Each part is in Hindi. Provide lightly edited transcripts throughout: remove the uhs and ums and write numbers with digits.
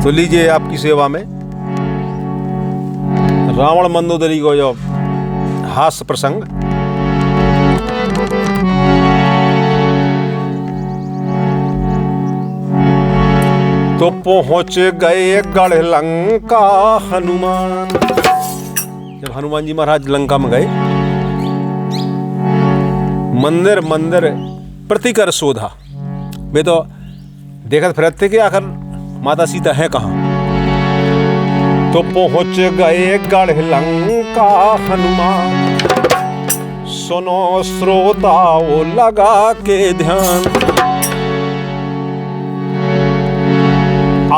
तो लीजिए आपकी सेवा में रावण मंदोदरी को जो हास्य प्रसंग। तो पहुंच गए गढ़ लंका हनुमान। जब हनुमान जी महाराज लंका में गए, मंदिर मंदिर प्रतिकर शोधा, वे तो देखत फिरत थे कि आखिर माता सीता है कहाँ। तो पहुंच गए गढ़ लंका हनुमान, सुनो श्रोताओ लगा के ध्यान।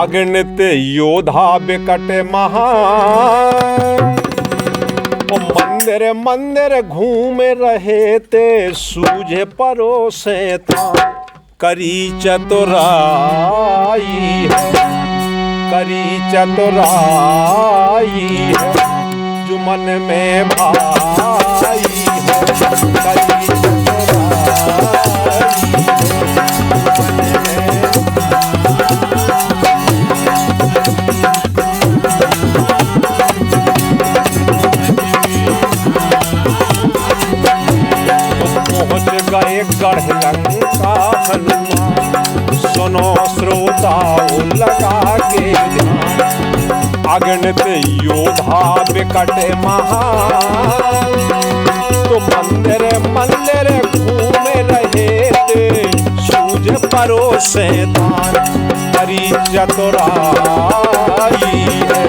अगणित योधा बिकट महान, मंदिर मंदिर घूम रहे थे सूझे परोसे था। करी चतुराई है, करी चतुराई है, जो मन में भाई है। करी गए गढ़ लंका हनुमान, सुनो श्रोताओ लगा के ध्यान। अगणित योधा बिकट महान, तो मंदिर मंदिर घूम रहे थे सूझ परोसे दान। करी चतुराई है,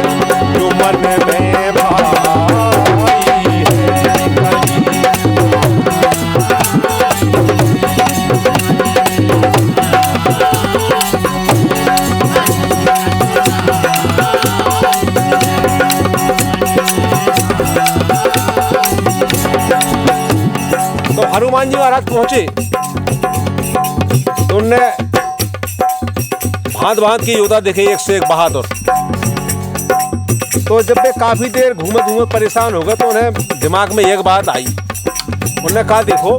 जो मन में भाई हनुमान जी महाराज पहुंचे तो उनने भांत भांत के योद्धा देखे, एक से एक बहादुर। तो जब वे काफी देर घूमे घूमे परेशान हो गए तो उन्हें दिमाग में एक बात आई। उन्होंने कहा, देखो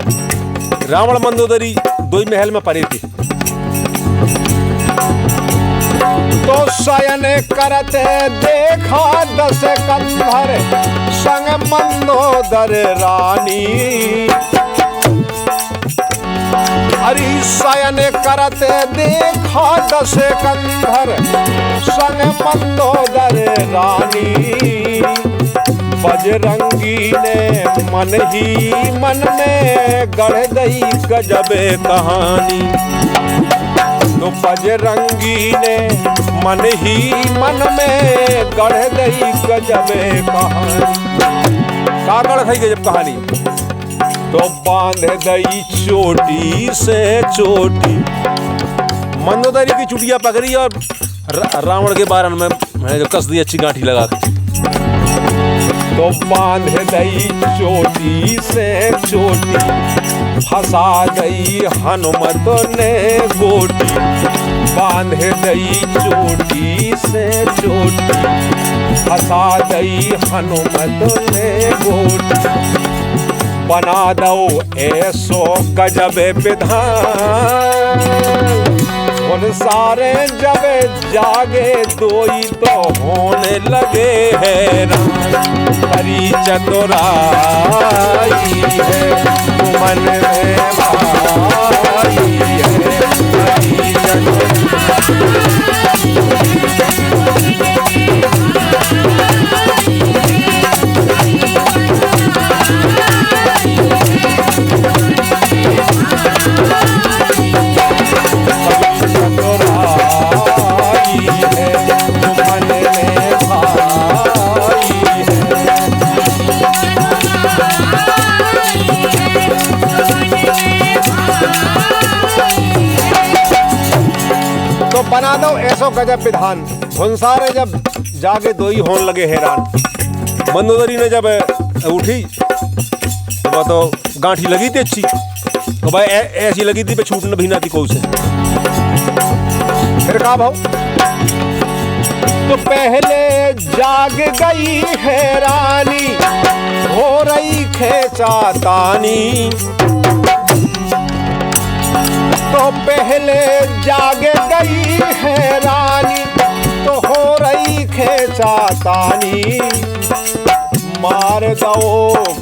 रावण मंदोदरी दो ही महल में पड़े थे, तो शयन करते देखा 10 कंधर संग मंदोदर रानी। हरि शयन करते देखा 10 कंधर संग मंदोदर रानी। बजरंगी ने मन ही मन में गढ़ गई गजबे कहानी। तो बजरंगी ने मन ही मन में गढ़ गई गजबे कहानी। का गढ़ गई गजब कहानी? तो बांध दई चोटी से चोटी, मंदोदरी की चुटिया पकड़ी और रावण के बारन में जो कस दी अच्छी गांठी लगा के। तो बांध दई चोटी से चोटी, फंसा गई हनुमत ने गोटी। बांध दई चोटी से चोटी, फंसा गई हनुमत ने गोटी। बना दो ऐसो गजब विधान, उन सारे जब जागे दोई तो होने लगे हैरान। करी चतुराई है, मन में भाई है। करी चतुराई बना दो ऐसो गजब विधान, भुनसारे जब जागे दो ही होने लगे हैरान। मंदोदरी ने जब उठी तो तो गांठी लगी थी अच्छी, तो भाई ऐसी लगी थी पे छूटने भी ना थी कोई से। फिर कहा भाव, तो पहले जाग गई हैरानी, हो रही खेचातानी। तो पहले जाग गई हैरानी, तो हो सातानी, मार दो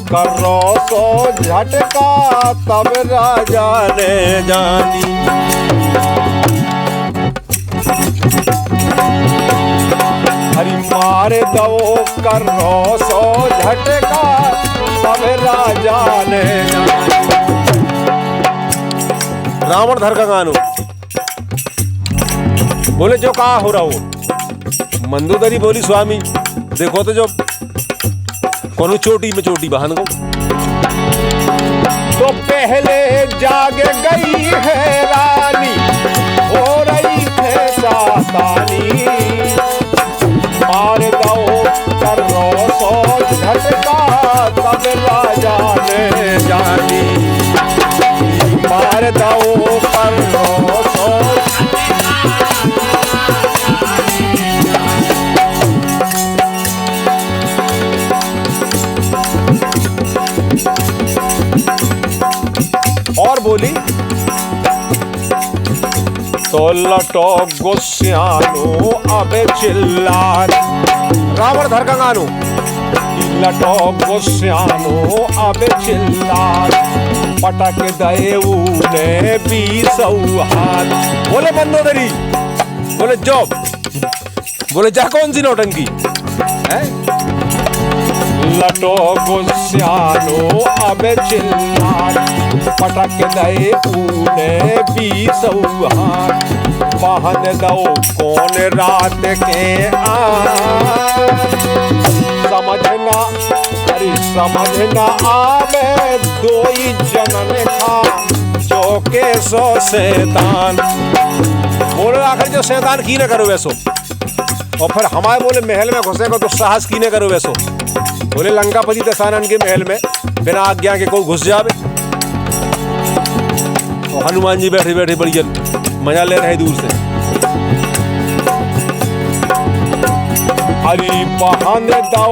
करो सो झटका तब राजा ने जानी। हरि मार दो करो सो झटका तब राजा ने जानी। रावण धर का गानो बोले जो कहा हो रहा हो। मंदोदरी बोली स्वामी देखो तो जो कौन चोटी में चोटी बहन को तो पहले जाग गई है रानी, हो रही है सातानी, मार दो करो सो झटका तब राजा ने जानी। मार दो करो सो और बोली तो लटो गुस्सानो अबे चिल्ला। रावण धर का गानो लटो गुस्सानो अबे चिल्ला, पटक देऊ ने 20 हाथ। बोले मंदोदरी बोले जो बोले जा कौन सी नौटंकी है। लटो गुस्सानो अबे चिल्ला, पटक दे ऊने 20 हाथ। बहन दो कौन रात के समझना, अरे समझना आवे दोई जनन खा जो के सो शैतान। बोले आखिर जो शैतान की न करो वैसो, और फिर हमारे बोले महल में घुसे को तो साहस की न करो वैसो। बोले लंकापति दशानन के महल में बिना आज्ञा के कोई घुस जावे। तो हनुमान जी बैठे बैठे बड़ी मजा ले रहे दूर से। हरी बहन दो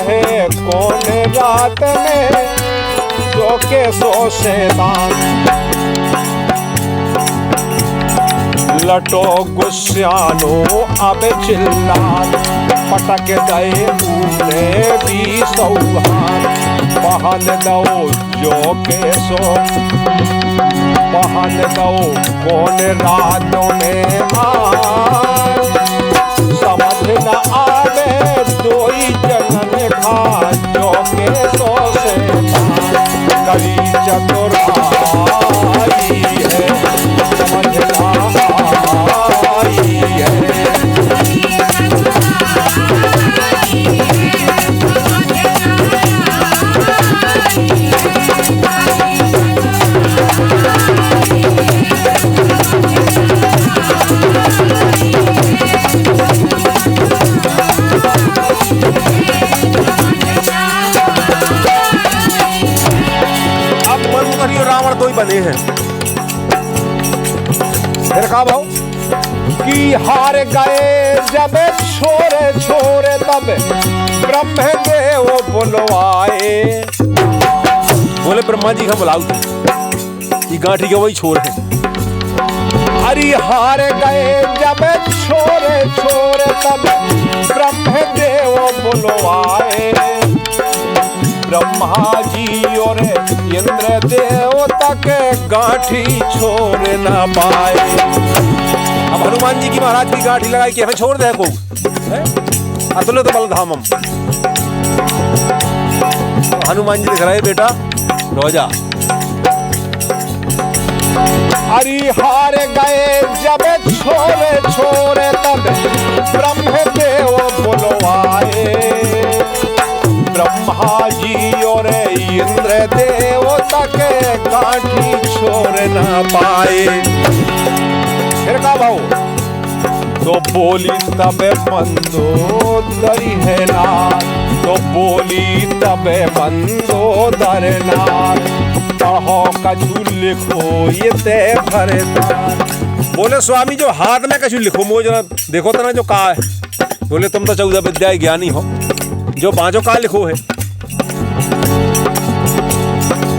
है कौन रात में जो के सो शैतान। लटो गुस्सानो अब चिल्ला, पटक दे ऊने 20 हाथ। बहन दो जो के सो, बहन दो कौन रातों में समझ न आवे दोई जनन खा जो के सो से करी चतुराई है समझ न आई है। रावण तो ही बने हैं। फिर कहा भाव कि हार गए जब छोरे छोरे तब ब्रह्मदेव बुलवाए। बोले ब्रह्मा जी का बुलाओ, ये गांठी के वही छोर है। अरे हार गए जब छोरे छोरे तब ब्रह्मदेव बुलवाए। ब्रह्मा जी और इंद्र देव तक गांठी छोड़ न पाए। अब हनुमान जी की महाराज की गांठी लगाई कि हमें छोड़ दे को अतुल तो बलधामम। हनुमान जी दिख रहे बेटा रोजा। अरे हार गए जब छोरे छोरे तब ब्रह्मदेव बुलवाए। ब्रह्मा जी और इंद्र देव तक गांठी छोड़ न पाए। फिर का भाव तो बोली तब मंदोदरी है नाथ, तो बोली तब मंदोदर नाथ। पढ़ो कछु लिखो ये ते भरतार। बोले स्वामी जो हाथ में कछु लिखो मुझे जना देखो तो ना जो कहा है। बोले तुम तो 14 विद्या ज्ञानी हो, जो बाँचो का लिखो है।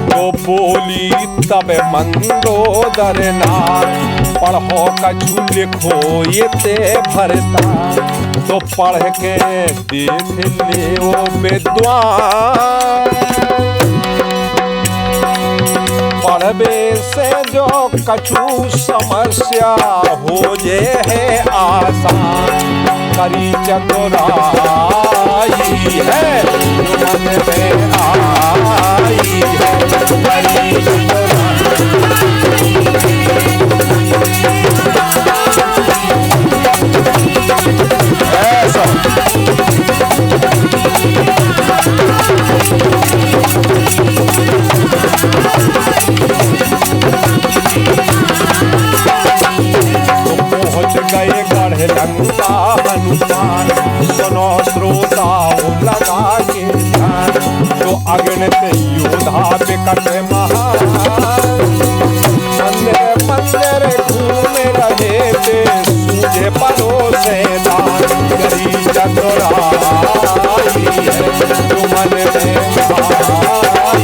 तो बोली तब मंदोदर नाथ, पढ़ो कछु लिखो ये ते भरता, तो पढ़ के देख ले ओ विद्वान। पढ़बे से जो कछु समस्या हो जे है आसान, करी चतुराई है मन में आई है, करी ऐसा गए गढ़ लंका हनुमान, सुनो श्रोताओ लगा के ध्यान, तो अगणित योद्धा विकट महान, मंदिर मंदिर घूमे रहे थे सूझे परोसे दान, करी चतुराई है जो मन में आई।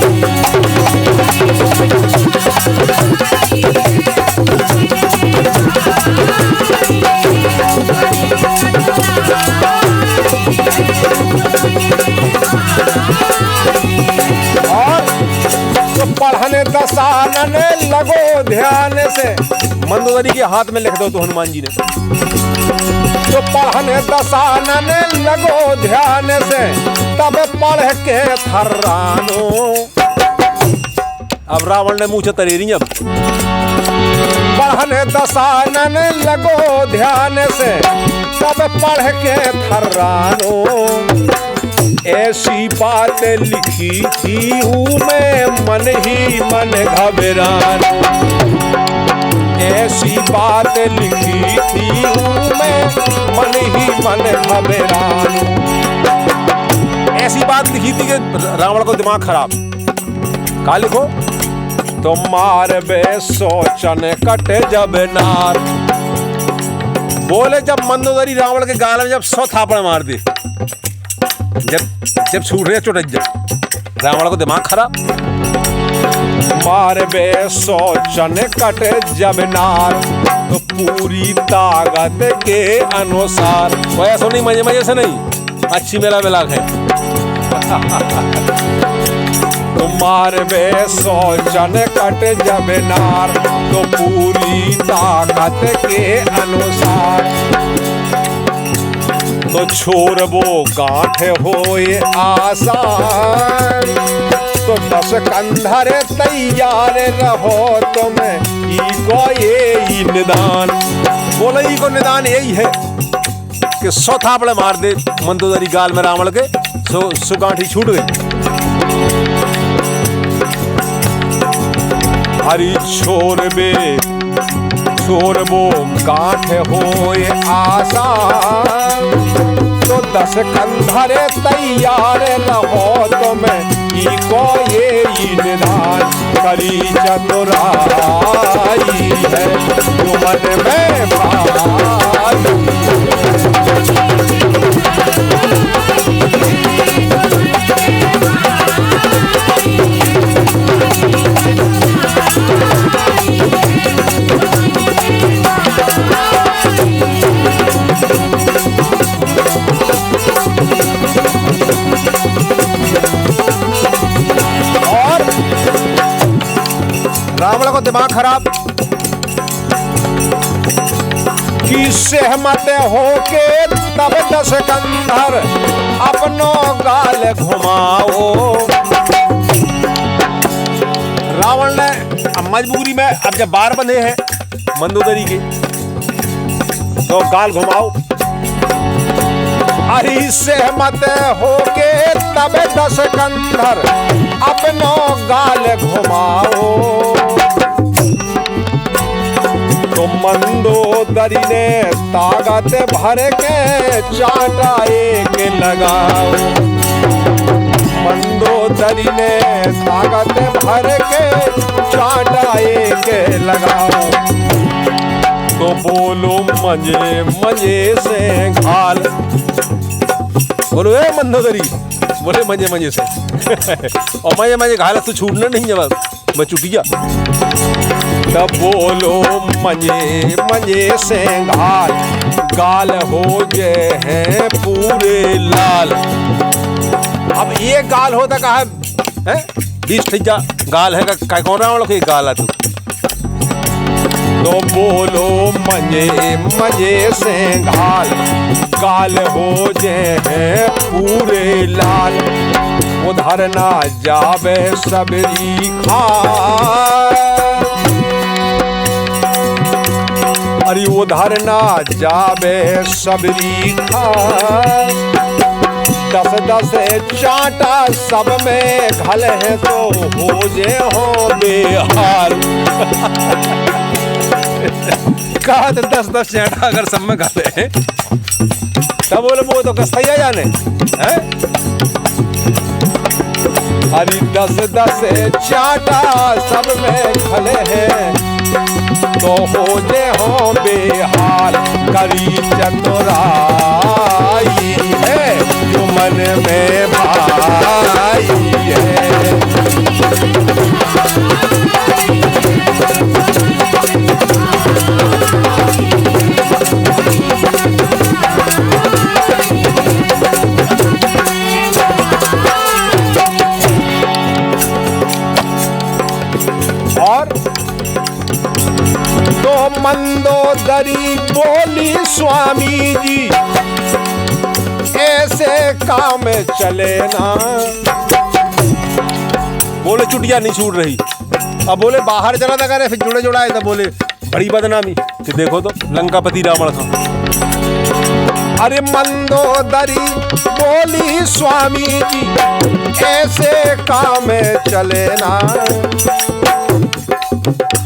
पढ़ने दसानन लगो ध्यान से, मंदोदरी के हाथ में लिख दो तो हनुमान जी ने, तो पढ़ने दसानन लगो ध्यान से, तब पढ़ के थर्रानो। अब रावण ने मुँह तरेरी, अब पढ़ने दसानन लगो ध्यान से, तब पढ़ के थर्रानो। ऐसी बात लिखी थी मैं मन ही मन घबरान, ऐसी बात लिखी थी मैं मन ही मन घबरान। ऐसी बात लिखी थी कि रावण को दिमाग खराब। क्या लिखो? तो मार बे सोचन कट जब नार, बोले जब मंदोदरी रावण के गाल में जब 100 थापड़ मार दे, जब छूट रहे चुट जा, रावण को दिमाग खराब। मार बे सोचन कट जब नार, तो पूरी ताकत के अनुसार। वो ऐसा नहीं मजे मजे से नहीं, अच्छी मेला मिला है। तो मार बे सोचन कट जब नार, तो पूरी ताकत के अनुसार। तो छोड़ वो गांठ होए आसान, तो 10 कंधर तैयार रहो तुम इको ये निदान। बोले इको निदान यही है कि 100 थापड़े मार दे मंदोदरी गाल में रावण के, सो गांठी छूट गई। हरी छोड़ वो गांठ होए आसान, तो 10 कंधर तैयार रहो तुम इको ये निदान। करी चतुराई है जो मन में भाई। रावण को दिमाग खराब कि सहमत होके तब 10 कंधर अपनो गाल घुमाओ। रावण ने अब मजबूरी में, अब जब बार बंधे हैं मंदोदरी के, तो गाल घुमाओ। हरी सहमत होके तब 10 कंधर अपनो गाल घुमाओ। तो मंदोदरी ने ताकत भर के चांटा एक लगाओ। मंदोदरी ने ताकत भर के चांटा एक लगाओ। तो बोलो मजे मजे से घाल, बोलो ए मंदोदरी, बोले मजे मजे से और मजे मजे घाल तो छूटना नहीं, जब मैं चुटिया। तब बोलो मजे मजे से घाल, गाल हो जे हैं पूरे लाल। अब ये गाल होता कहा है 20 ठिजा गाल है का कौन रहा लोग गाल है तू। तो बोलो मजे मजे से घाल, गाल हो जे हैं पूरे लाल। उधर ना जावे सबरी खाल, अरे उधर ना जावे सबरी खाल। 10-10 चाटा सब में घल है तो हो जे हो बेहाल। कहा 10-10 चाटा अगर सब में घले हैं तब बोले वो तो कस्तैया जाने हैं। अरे 10-10 चाटा सब में घले हैं तो हो जे हो बेहाल। करी चतुराई है जो मन में भाई है। और तो मंदोदरी बोली स्वामी जी ऐसे काम चले ना। बोले चुटिया नहीं छूट रही। अब बोले बाहर चला था करे फिर जुड़े जुड़ाए तो बोले बड़ी बदनामी कि देखो तो लंकापति रावण था। अरे मंदोदरी बोली स्वामी जी ऐसे काम चले ना।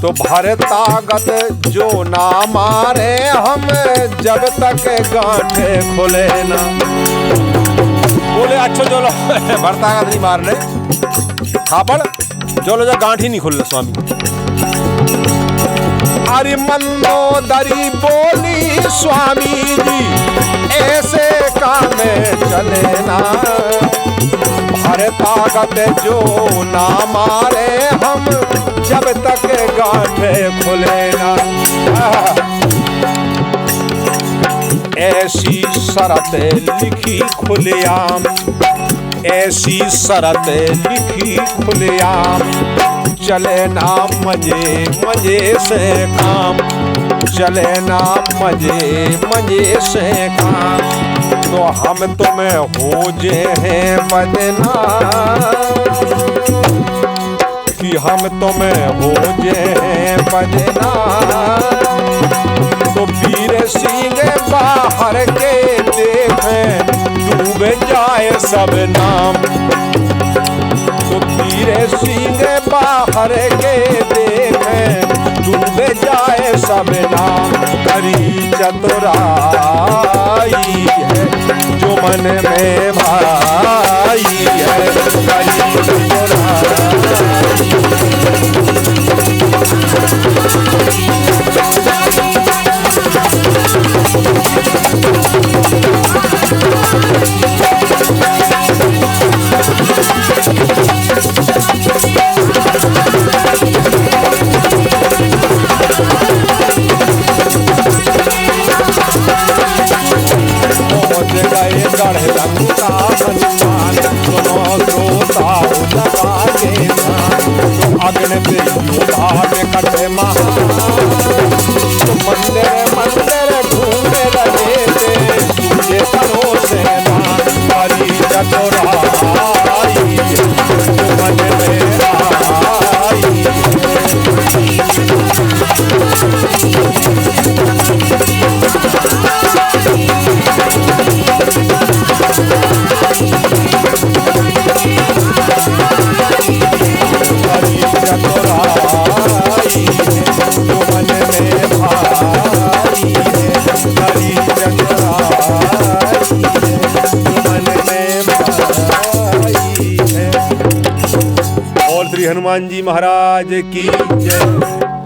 तो भरतागत जो ना मारे हम जब तक गांठे खोले ना। बोले अच्छा चलो भरतागत नहीं मारने थापड़ चलो जो गांठ ही नहीं खोल स्वामी। अरे मंदोदरी बोली स्वामी जी ऐसे काम चले ना। भरतागत जो ना मारे हम जब तक गांठे खुले ना। ऐसी शरत लिखी खुलेआम, ऐसी शरत लिखी खुलेआम। चले ना मजे मजे से काम, चले ना मजे मजे से काम। तो हम तुम्हें हो जे हैं बदनाम कि हम तुम्हें हो जे हैं बदनाम। तो वीर सिंह बाहर के देखें डूब जाए सब नाम। तो वीर सिंह बाहर के देखें डूब जाए सब नाम। करी चतुराई है जो मन में भाई है। करी चतुराई अग्नि पे योधा में कटे महा। तो मंदिर मंदिर घूमे रहे थे तुझे करो से दान। करी चतुराई जो मन में आई। हनुमान जी महाराज की जय।